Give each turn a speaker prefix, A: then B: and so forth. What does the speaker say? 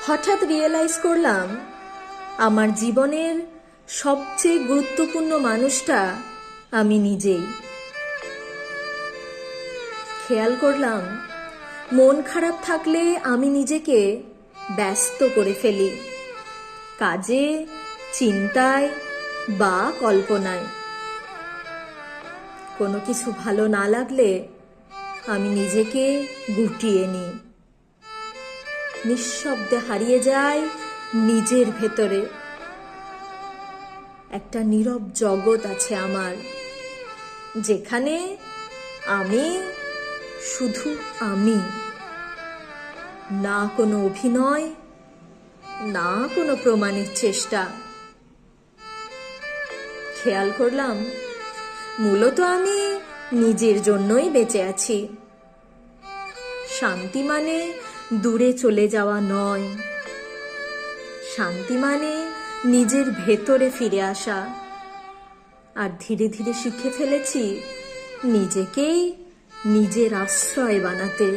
A: হঠাৎ রিয়েলাইজ করলাম আমার জীবনের সবচেয়ে গুরুত্বপূর্ণ মানুষটা আমি নিজেই। খেয়াল করলাম মন খারাপ থাকলে আমি নিজেকে ব্যস্ত করে ফেলি, কাজে, চিন্তায় বা কল্পনায়। কোনো কিছু ভালো না লাগলে আমি নিজেকে গুটিয়ে নিই, নিঃশব্দে হারিয়ে যাই নিজের ভেতরে। একটা নীরব জগৎ আছে আমার, যেখানে আমি শুধু আমি, না কোনো অভিনয়, না কোনো প্রমাণের চেষ্টা। খেয়াল করলাম মূলত আমি নিজের জন্যই বেঁচে আছি। শান্তি মানে দূরে চলে যাওয়া নয়, শান্তি মানে নিজের ভেতরে ফিরে আসা। আর ধীরে ধীরে শিখে ফেলেছি নিজেকেই নিজের আশ্রয় বানাতে।